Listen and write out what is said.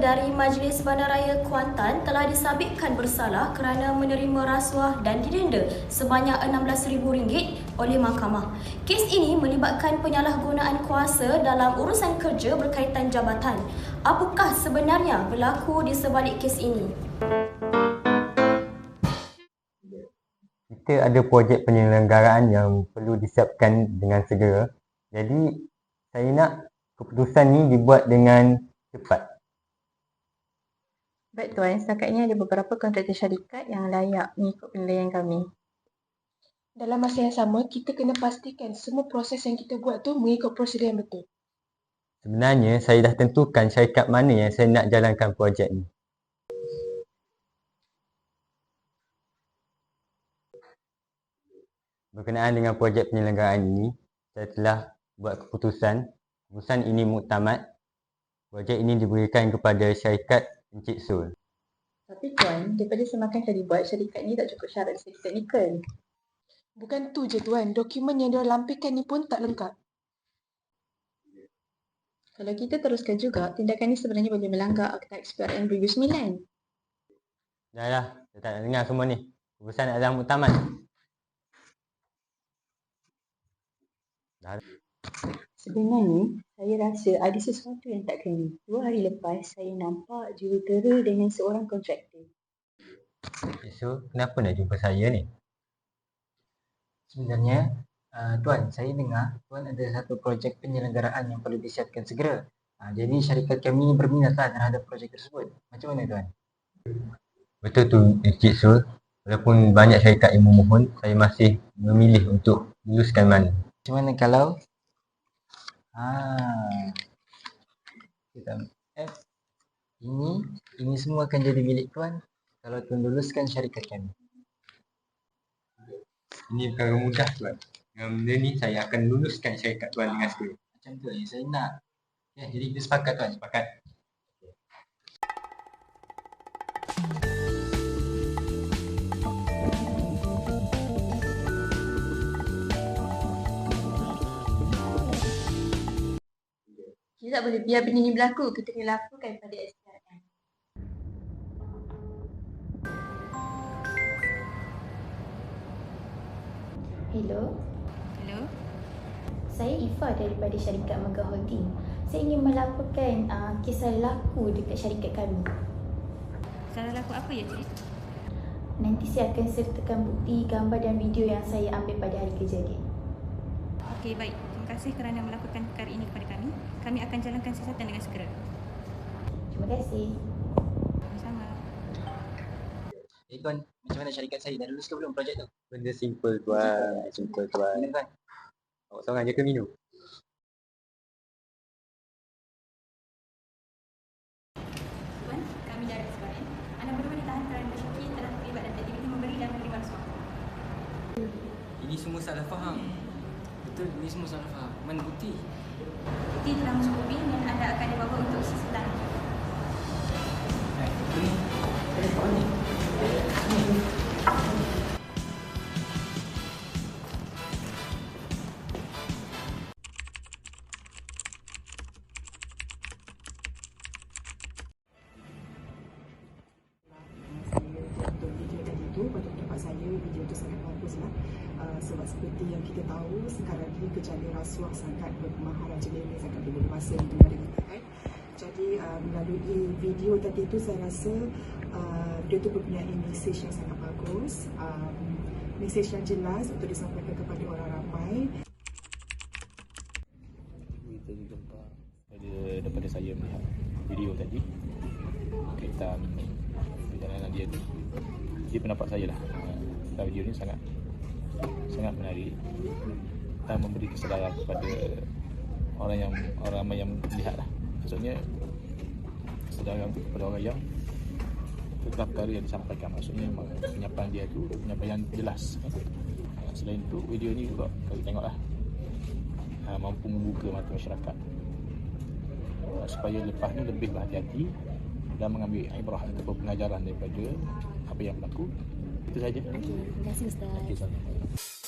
dari Majlis Bandaraya Kuantan telah disabitkan bersalah kerana menerima rasuah dan didenda sebanyak RM16,000 oleh mahkamah. Kes ini melibatkan penyalahgunaan kuasa dalam urusan kerja berkaitan jabatan. Apakah sebenarnya berlaku di sebalik kes ini? Kita ada projek penyelenggaraan yang perlu disiapkan dengan segera. Jadi, saya nak keputusan ni dibuat dengan cepat. Baik Tuan, setakat ini ada beberapa kontraktor syarikat yang layak mengikut penilaian kami. Dalam masa yang sama, kita kena pastikan semua proses yang kita buat tu mengikut prosedur yang betul. Sebenarnya, saya dah tentukan syarikat mana yang saya nak jalankan projek ni. Berkenaan dengan projek penyelenggaraan ini, saya telah buat keputusan. Keputusan ini muktamad. Projek ini diberikan kepada syarikat Encik Sul. Tapi Tuan, daripada semakan saya dibuat, syarikat ni tak cukup syarat segi teknikal. Bukan tu je Tuan, dokumen yang dia lampirkan ni pun tak lengkap. Kalau kita teruskan juga, tindakan ni sebenarnya boleh melanggar Akta XPRM 2009. Dah, saya tak nak dengar semua ni. Keputusan adalah muktamad. Dah. Sebenarnya, saya rasa ada sesuatu yang tak kena. 2 hari lepas, saya nampak jurutera dengan seorang kontraktor. So, kenapa nak jumpa saya ni? Sebenarnya, Tuan, saya dengar Tuan ada satu projek penyelenggaraan yang perlu disiapkan segera. Jadi syarikat kami berminatlah terhadap projek tersebut. Macam mana Tuan? Betul tu Encik Sul. Walaupun banyak syarikat yang memohon, saya masih memilih untuk luluskan mana. Macam mana kalau kita, ini semua akan jadi milik Tuan kalau Tuan luluskan syarikat kami. Ini perkara mudah Tuan. Dengan benda ni saya akan luluskan syarikat Tuan dengan segera. Macam tu yang saya nak. Ya, jadi kita sepakat Tuan. Sepakat. Kita tak boleh biar benda ni berlaku. Kita kena laporkan pada SPRM. Hello. Hello. Saya Ifah daripada syarikat Mega Holding. Saya ingin melaporkan kisah laku dekat syarikat kami. Salah laku apa ya, Cik? Nanti saya akan sertakan bukti, gambar dan video yang saya ambil pada hari kejadian. Okey, baik. Terima kasih kerana melaporkan perkara ini kepada kami. Kami akan jalankan siasatan dengan segera. Terima kasih. Sama-sama. Tuan, macam mana syarikat saya? Dah lulus ke belum projek tu? Benda simple Tuan. Simple Tuan. Mana Tuan? Awak seorang je ke minum? Tuan, kami dari SPRM. Anda berdua ditahan kerana bersyaki telah terlibat dan teraktiviti memberi dan menerima rasuah. Ini semua salah faham. Betul, ini semua salah faham. Mana bukti? Bukti telah mencukupi dan anda akan dibawa untuk siasatan. Ini, telefon ni. Pada pendapat saya, video itu sangat baguslah. Sebab seperti yang kita tahu, sekarang ini gejala rasuah sangat bermaharajalela, sangat berleluasa di negara kita kan. Jadi melalui video tadi itu saya rasa dia tu mempunyai mesej yang sangat bagus, mesej yang jelas untuk disampaikan kepada orang ramai. Kita jumpa daripada saya melihat video tadi berkaitan perjalanan dia tu. Dia pendapat saya lah, video ni sangat menarik dan memberi kesedaran kepada orang ramai yang melihat lah. Maksudnya kesedaran kepada orang yang tentang perkara yang disampaikan. Maksudnya penyampaian dia tu penyampaian jelas. Selain itu video ni juga kalau tengoklah mampu membuka mata masyarakat supaya lepas ni lebih berhati-hati dan mengambil ibrah ataupun pengajaran daripada apa yang berlaku. Itu saja. Terima kasih Ustaz. Terima kasih.